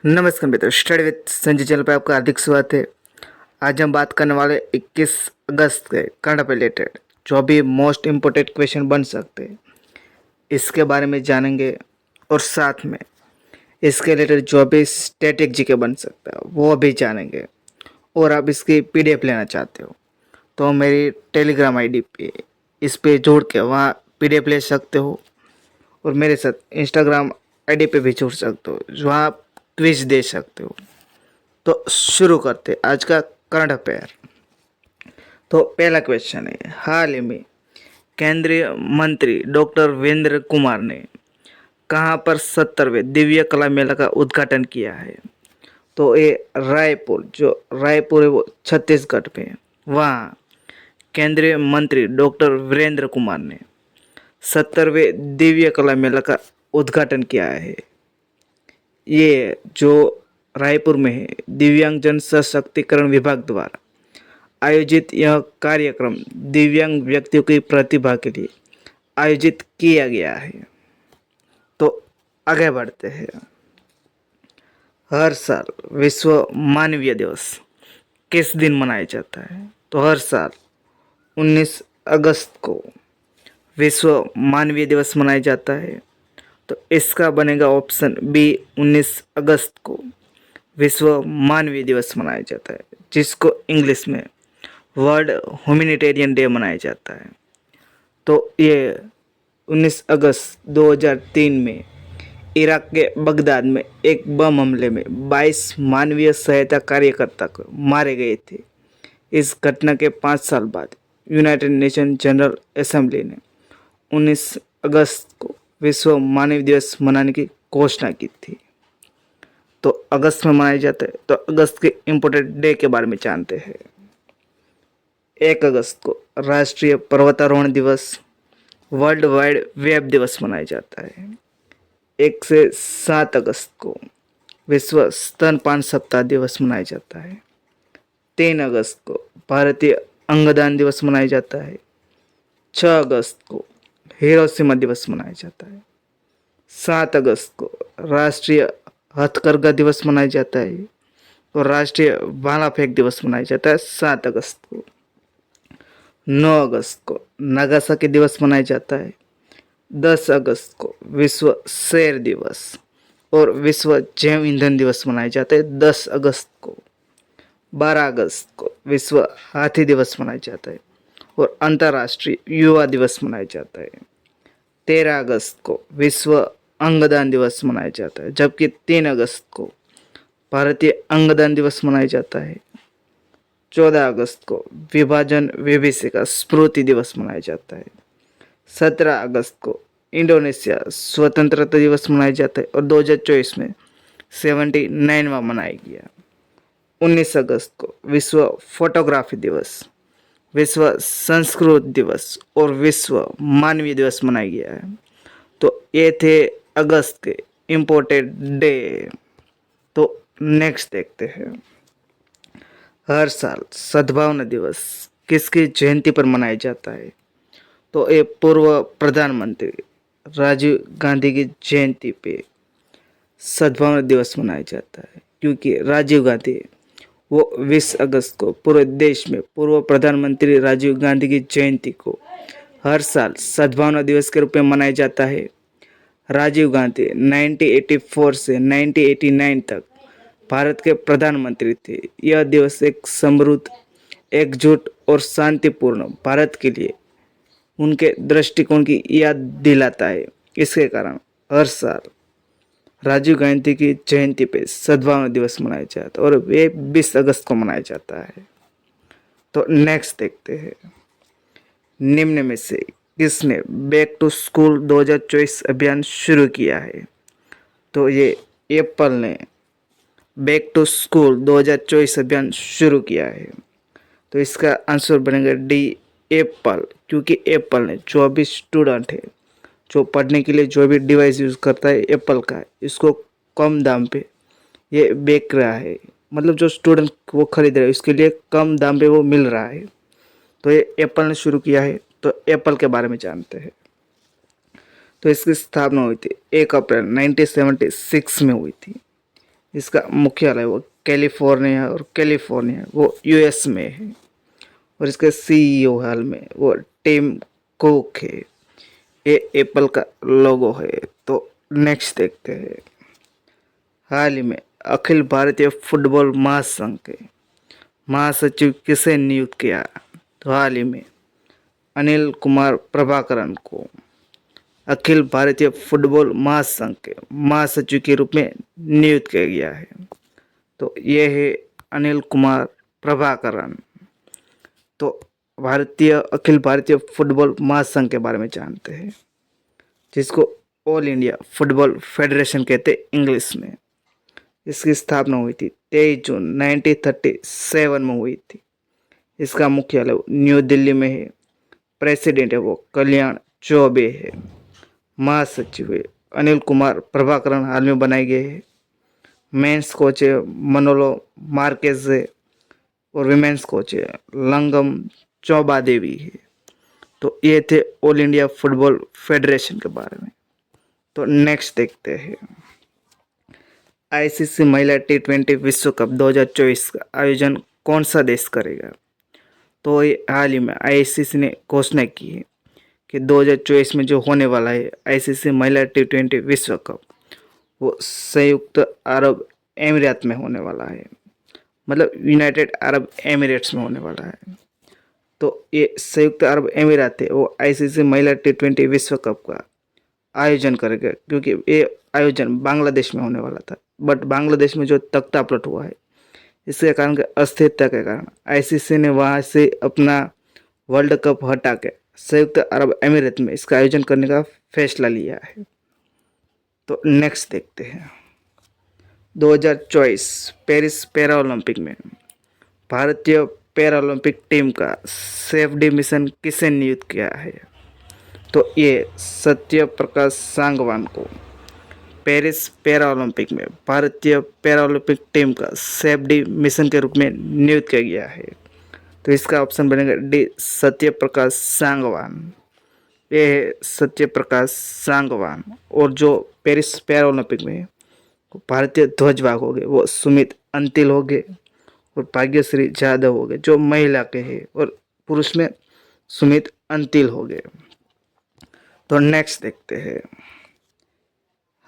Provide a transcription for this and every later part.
नमस्कार मित्रों, study with Sanjay channel पर आपका हार्दिक स्वागत है। आज हम बात करने वाले 21 अगस्त के करंट अफेयर रिलेटेड जो भी मोस्ट इम्पोर्टेंट क्वेश्चन बन सकते हैं इसके बारे में जानेंगे, और साथ में इसके रिलेटेड जो भी स्टैटिक जीके बन सकता है वो भी जानेंगे। और आप इसकी पीडीएफ लेना चाहते हो तो मेरी टेलीग्राम आईडी पे इस पे जोड़ के वहाँ पीडीएफ ले सकते हो, और मेरे साथ इंस्टाग्राम आईडी पे भी जुड़ सकते हो जहाँ आप क्विज दे सकते हो। तो शुरू करते आज का करंट अफेयर। तो पहला क्वेश्चन है, हाल ही में केंद्रीय मंत्री डॉक्टर वीरेंद्र कुमार ने कहाँ पर 70वें दिव्य कला मेला का उद्घाटन किया है? तो ये रायपुर, जो रायपुर है वो छत्तीसगढ़ में है, वहाँ केंद्रीय मंत्री डॉक्टर वीरेंद्र कुमार ने 70वें दिव्य कला मेला का उद्घाटन किया है। ये जो रायपुर में है, दिव्यांगजन सशक्तिकरण विभाग द्वारा आयोजित यह कार्यक्रम दिव्यांग व्यक्तियों की प्रतिभा के लिए आयोजित किया गया है। तो आगे बढ़ते हैं। हर साल विश्व मानवीय दिवस किस दिन मनाया जाता है? तो हर साल 19 अगस्त को विश्व मानवीय दिवस मनाया जाता है। तो इसका बनेगा ऑप्शन बी, 19 अगस्त को विश्व मानवीय दिवस मनाया जाता है, जिसको इंग्लिश में वर्ल्ड ह्यूमैनिटेरियन डे मनाया जाता है। तो ये 19 अगस्त 2003 में इराक के बगदाद में एक बम हमले में 22 मानवीय सहायता कार्यकर्ता को मारे गए थे। इस घटना के 5 साल बाद यूनाइटेड नेशन जनरल असेंबली ने 19 अगस्त को विश्व मानवीय दिवस मनाने की घोषणा की थी। तो अगस्त में मनाए जाते हैं। तो अगस्त के इम्पोर्टेंट डे के बारे में जानते हैं। 1 अगस्त को राष्ट्रीय पर्वतारोहण दिवस, वर्ल्ड वाइड वेब दिवस मनाया जाता है। 1 से 7 अगस्त को विश्व स्तनपान सप्ताह दिवस मनाया जाता है। 3 अगस्त को भारतीय अंगदान दिवस मनाया जाता है। 6 अगस्त को हिरोशिमा दिवस मनाया जाता है। 7 अगस्त को राष्ट्रीय हथकरघा दिवस मनाया जाता है, और राष्ट्रीय भाला फेंक दिवस मनाया जाता है 7 अगस्त को। 9 अगस्त को नागासाकी दिवस मनाया जाता है। 10 अगस्त को विश्व सौर दिवस और विश्व जैव ईंधन दिवस मनाया जाता है 10 अगस्त को। 12 अगस्त को विश्व हाथी दिवस मनाया जाता है, और अंतर्राष्ट्रीय युवा दिवस मनाया जाता है। 13 अगस्त को विश्व अंगदान दिवस मनाया जाता है, जबकि 3 अगस्त को भारतीय अंगदान दिवस मनाया जाता है। 14 अगस्त को विभाजन विभीषिका स्मृति दिवस मनाया जाता है। 17 अगस्त को इंडोनेशिया स्वतंत्रता दिवस मनाया जाता है, और 2024 में 79वां मनाया गया। 19 अगस्त को विश्व फोटोग्राफी दिवस, विश्व संस्कृत दिवस और विश्व मानवीय दिवस मनाया गया है। तो ये थे अगस्त के इम्पोर्टेंट डे। तो नेक्स्ट देखते हैं। हर साल सद्भावना दिवस किसकी जयंती पर मनाया जाता है? तो ये पूर्व प्रधानमंत्री राजीव गांधी की जयंती पे सद्भावना दिवस मनाया जाता है, क्योंकि राजीव गांधी वो 20 अगस्त को पूरे देश में पूर्व प्रधानमंत्री राजीव गांधी की जयंती को हर साल सद्भावना दिवस के रूप में मनाया जाता है। राजीव गांधी 1984 से 1989 तक भारत के प्रधानमंत्री थे। यह दिवस एक समृद्ध, एकजुट और शांतिपूर्ण भारत के लिए उनके दृष्टिकोण की याद दिलाता है। इसके कारण हर साल राजीव गांधी की जयंती पे सद्भावना दिवस मनाया जाता है, और वे 20 अगस्त को मनाया जाता है। तो नेक्स्ट देखते हैं। निम्न में से किसने बैक टू स्कूल 2024 अभियान शुरू किया है? तो ये एप्पल ने बैक टू स्कूल 2024 अभियान शुरू किया है। तो इसका आंसर बनेगा डी, एप्पल, क्योंकि एप्पल ने जो भी स्टूडेंट है जो पढ़ने के लिए जो भी डिवाइस यूज़ करता है एप्पल का, इसको कम दाम पे ये बेच रहा है। मतलब जो स्टूडेंट वो खरीद रहा है उसके लिए कम दाम पे वो मिल रहा है। तो ये एप्पल ने शुरू किया है। तो एप्पल के बारे में जानते हैं। तो इसकी स्थापना हुई थी 1 अप्रैल 1976 में हुई थी। इसका मुख्यालय वो कैलिफोर्निया और कैलिफोर्निया वो यूएस में है। और इसके सीईओ हाल में वो टिम कुक है। ये एप्पल का लोगो है। तो नेक्स्ट देखते हैं। हाल ही में अखिल भारतीय फुटबॉल महासंघ के महासचिव किसे नियुक्त किया? तो हाल ही में अनिल कुमार प्रभाकरन को अखिल भारतीय फुटबॉल महासंघ के महासचिव के रूप में नियुक्त किया गया है। तो ये है अनिल कुमार प्रभाकरन। तो अखिल भारतीय फुटबॉल महासंघ के बारे में जानते हैं, जिसको ऑल इंडिया फुटबॉल फेडरेशन कहते हैं इंग्लिश में। इसकी स्थापना हुई थी 23 जून 1937 में हुई थी। इसका मुख्यालय न्यू दिल्ली में है। प्रेसिडेंट है वो कल्याण चौबे है। महासचिव है अनिल कुमार प्रभाकरन हाल में बनाए गए हैं। मेंस कोच है मनोलो मार्केज है। और विमेंस कोच है लंगम चौबा देवी है। तो ये थे ऑल इंडिया फुटबॉल फेडरेशन के बारे में। तो नेक्स्ट देखते हैं। आईसीसी महिला T20 विश्व कप 2024 का आयोजन कौन सा देश करेगा? तो ये हाल ही में आईसीसी ने घोषणा की है कि 2024 में जो होने वाला है आईसीसी महिला T20 विश्व कप, वो संयुक्त अरब एमिरात में होने वाला है। मतलब यूनाइटेड अरब एमिरेट्स में होने वाला है। तो ये संयुक्त अरब एमिरात है वो आईसीसी महिला T20 विश्व कप का आयोजन करेगा, क्योंकि ये आयोजन बांग्लादेश में होने वाला था। बट बांग्लादेश में जो तख्ता पलट हुआ है, इसके कारण अस्थिरता के कारण आईसीसी ने वहाँ से अपना वर्ल्ड कप हटा के संयुक्त अरब एमिरेत में इसका आयोजन करने का फैसला लिया है। तो नेक्स्ट देखते हैं। 2024 पेरिस पैरा ओलंपिक में भारतीय पैरा ओलंपिक टीम का सेफ्टी मिशन किसे नियुक्त किया है? तो ये सत्य प्रकाश सांगवान को पेरिस पैरा ओलंपिक में भारतीय पैरा ओलंपिक टीम का सेफ्टी मिशन के रूप में नियुक्त किया गया है। तो इसका ऑप्शन बनेगा डी, सत्य प्रकाश सांगवान। ये है सत्य प्रकाश सांगवान। और जो पेरिस पैरा ओलंपिक में भारतीय ध्वजवाहक हो गए वो सुमित अंतिल हो गए और भाग्यश्री जाधव हो गए जो महिला के हैं, और पुरुष में सुमित अंतिल हो गए। तो नेक्स्ट देखते हैं।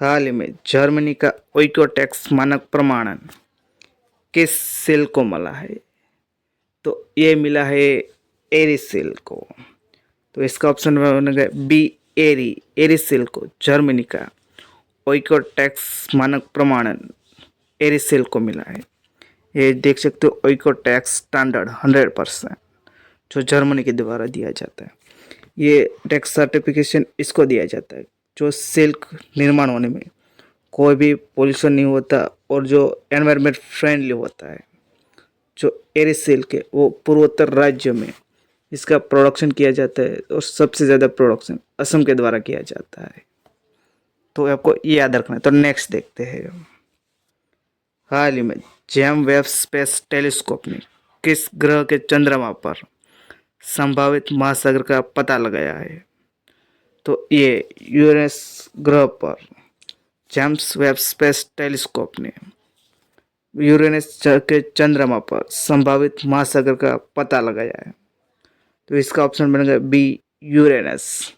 हाल ही में जर्मनी का ओइकोटेक्स मानक प्रमाणन किस सेल को मिला है? तो ये मिला है एरिसेल को। तो इसका ऑप्शन बनेगा बी, एरिसेल को जर्मनी का ओइकोटेक्स मानक प्रमाणन एरिसेल को मिला है। ये देख सकते हो ओइकोटेक्स स्टैंडर्ड 100% जो जर्मनी के द्वारा दिया जाता है। ये टैक्स सर्टिफिकेशन इसको दिया जाता है जो सिल्क निर्माण होने में कोई भी पोल्यूशन नहीं होता और जो एनवायरनमेंट फ्रेंडली होता है। जो एरिसेल के वो पूर्वोत्तर राज्य में इसका प्रोडक्शन किया जाता है और सबसे ज़्यादा प्रोडक्शन असम के द्वारा किया जाता है। तो आपको ये याद रखना है। तो नेक्स्ट देखते हैं। हाल ही में जेम्स वेब स्पेस टेलीस्कोप ने किस ग्रह के चंद्रमा पर संभावित महासागर का पता लगाया है? तो ये यूरेनस ग्रह पर जेम्स वेब स्पेस टेलीस्कोप ने यूरेनस के चंद्रमा पर संभावित महासागर का पता लगाया है। तो इसका ऑप्शन बनेगा बी, यूरेनस।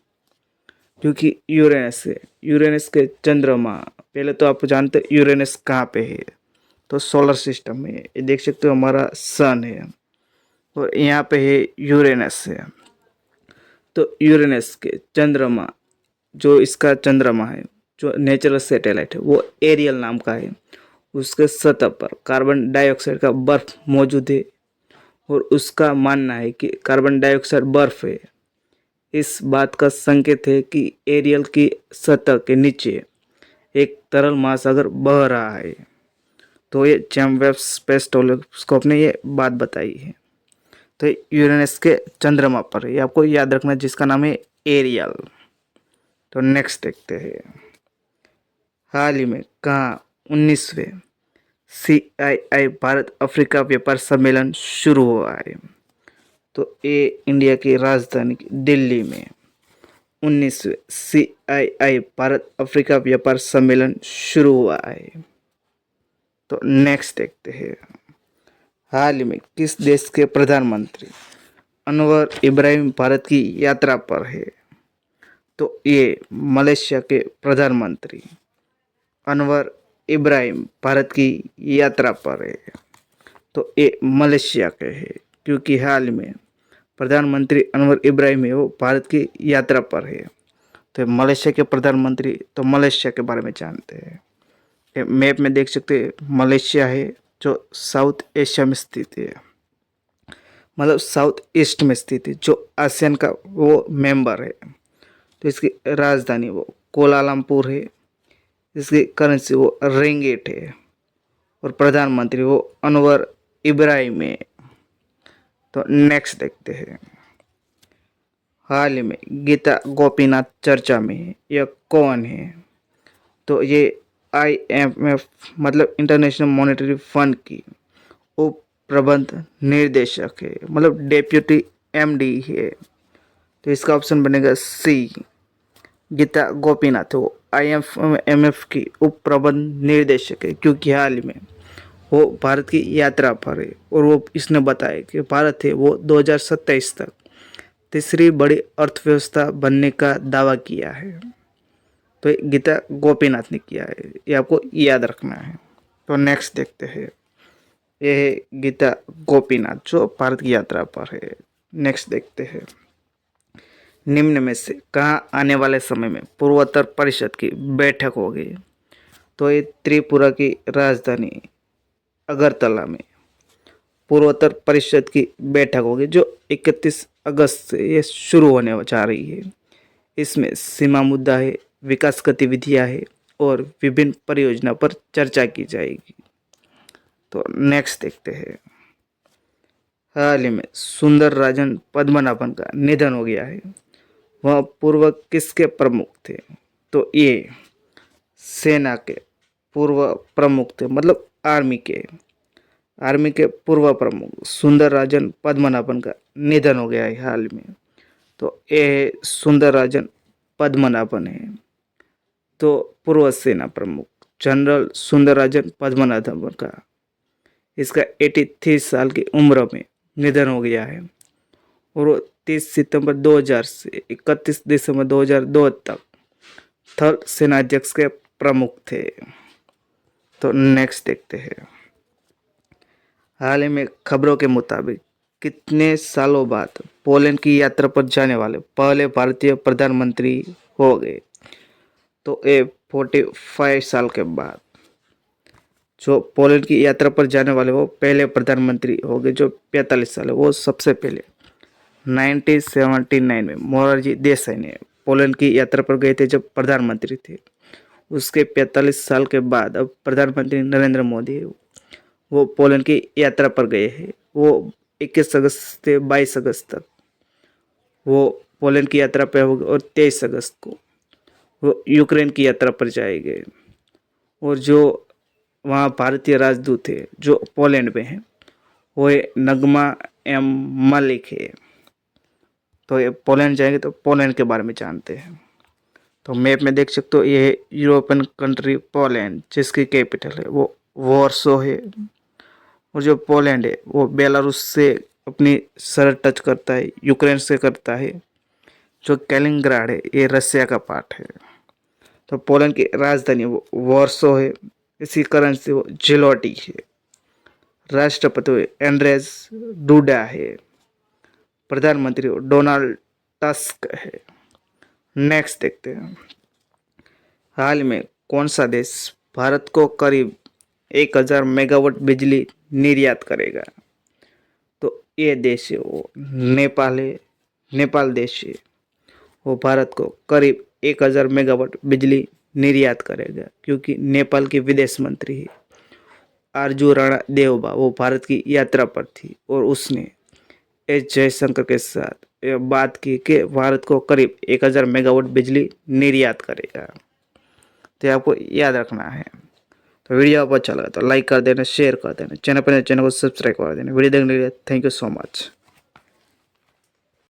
क्योंकि यूरेनस के चंद्रमा, पहले तो आप जानते हैं यूरेनस कहाँ पे है, तो सोलर सिस्टम में ये देख सकते हो हमारा सन है और यहाँ पे है यूरेनस है। तो यूरेनस के चंद्रमा, जो इसका चंद्रमा है, जो नेचुरल सैटेलाइट है वो एरियल नाम का है। उसके सतह पर कार्बन डाइऑक्साइड का बर्फ मौजूद है और उसका मानना है कि कार्बन डाइऑक्साइड बर्फ है। इस बात का संकेत है कि एरियल की सतह के नीचे एक तरल महासागर बह रहा है। तो ये जेम्स वेब स्पेस टेलीस्कोप ने ये बात बताई है। तो यूरेनस के चंद्रमा पर ये आपको याद रखना, जिसका नाम है एरियल। तो नेक्स्ट देखते हैं। हाल ही में कहाँ 19वें CII भारत अफ्रीका व्यापार सम्मेलन शुरू हुआ है? तो ये इंडिया की राजधानी दिल्ली में 19वें CII भारत अफ्रीका व्यापार सम्मेलन शुरू हुआ है। तो नेक्स्ट देखते हैं, हाल ही में किस देश के प्रधानमंत्री अनवर इब्राहिम भारत की यात्रा पर है? तो ये मलेशिया के प्रधानमंत्री अनवर इब्राहिम भारत की यात्रा पर है। तो ये मलेशिया के है, क्योंकि हाल में प्रधानमंत्री अनवर इब्राहिम है वो भारत की यात्रा पर है। तो मलेशिया के प्रधानमंत्री, तो मलेशिया के बारे में जानते हैं। ये मैप में देख सकते हैं, मलेशिया है जो साउथ एशिया में स्थित है, मतलब साउथ ईस्ट में स्थित है, जो आसियान का वो मेंबर है। तो इसकी राजधानी वो कोलालमपुर है, इसकी करेंसी वो रिंगिट है, और प्रधानमंत्री वो अनवर इब्राहिम है। तो नेक्स्ट देखते हैं, हाल ही में गीता गोपीनाथ चर्चा में है, यह कौन है? तो ये IMF मतलब इंटरनेशनल मॉनेटरी फंड की उप प्रबंध निर्देशक है, मतलब डेप्यूटी MD है। तो इसका ऑप्शन बनेगा सी, गीता गोपीनाथ वो IMF की उप प्रबंध निर्देशक है, क्योंकि हाल में वो भारत की यात्रा पर है, और वो इसने बताया कि भारत है वो 2027 तक तीसरी बड़ी अर्थव्यवस्था बनने का दावा किया है। तो ये गीता गोपीनाथ ने किया है, ये आपको याद रखना है। तो नेक्स्ट देखते हैं, ये है गीता गोपीनाथ जो भारत की यात्रा पर है। नेक्स्ट देखते हैं, निम्न में से कहाँ आने वाले समय में पूर्वोत्तर परिषद की बैठक होगी? तो ये त्रिपुरा की राजधानी अगरतला में पूर्वोत्तर परिषद की बैठक होगी, जो 31 अगस्त से ये शुरू होने जा रही है। इसमें सीमा मुद्दा है, विकास गतिविधियाँ है, और विभिन्न परियोजना पर चर्चा की जाएगी। तो नेक्स्ट देखते हैं, हाल ही में सुंदर राजन पद्मनाभन का निधन हो गया है, वह पूर्व किसके प्रमुख थे? तो ये सेना के पूर्व प्रमुख थे, मतलब आर्मी के पूर्व प्रमुख सुंदर राजन पद्मनाभन का निधन हो गया है हाल में। तो ये सुंदर राजन पद्मनाभन है, तो पूर्व सेना प्रमुख जनरल सुंदर राजन पद्मनाभन का इसका 83 साल की उम्र में निधन हो गया है, और वो 30 सितंबर 2000 से 31 दिसंबर 2002 तक थल सेनाध्यक्ष के प्रमुख थे। तो नेक्स्ट देखते हैं, हाल ही में खबरों के मुताबिक कितने सालों बाद पोलैंड की यात्रा पर जाने वाले पहले भारतीय प्रधानमंत्री हो गए? तो ये 45 साल के बाद जो पोलैंड की यात्रा पर जाने वाले वो पहले प्रधानमंत्री हो गए, जो 45 साल है। वो सबसे पहले 1979 में मोरारजी देसाई ने पोलैंड की यात्रा पर गए थे जब प्रधानमंत्री थे। उसके 45 साल के बाद अब प्रधानमंत्री नरेंद्र मोदी वो पोलैंड की यात्रा पर गए हैं। वो 21 अगस्त से 22 अगस्त तक वो पोलैंड की यात्रा पर होंगे, और 23 अगस्त को वो यूक्रेन की यात्रा पर जाएंगे। और जो वहाँ भारतीय राजदूत है जो पोलैंड में है वो है नगमा एम मलिक है। तो ये पोलैंड जाएंगे, तो पोलैंड के बारे में जानते हैं। तो मैप में देख सकते हो, ये है यूरोपियन कंट्री पोलैंड, जिसकी कैपिटल है वो वॉर्सो है। और जो पोलैंड है वो बेलारूस से अपनी सरहद टच करता है, यूक्रेन से करता है। जो कैलिंग्राड है ये रसिया का पार्ट है। तो पोलैंड की राजधानी वो वॉर्सो है, इसकी करेंसी वो जिलोटी है। राष्ट्रपति एंड्रेज डूडा है, प्रधानमंत्री डोनाल्ड टस्क है। नेक्स्ट देखते हैं, हाल में कौन सा देश भारत को करीब 1000 मेगावाट बिजली निर्यात करेगा? तो ये देश है वो नेपाल है, नेपाल देश है। वो भारत को करीब 1000 मेगावाट बिजली निर्यात करेगा, क्योंकि नेपाल की विदेश मंत्री है आरजू राणा देवबा वो भारत की यात्रा पर थी, और उसने एस जयशंकर के साथ यह बात की कि भारत को करीब 1000 मेगावाट बिजली निर्यात करेगा। तो आपको याद रखना है। तो वीडियो आपको अच्छा लगा तो लाइक कर देना, शेयर कर देना, चैनल पर चैनल को सब्सक्राइब कर देना। वीडियो देखने के लिए थैंक यू सो मच।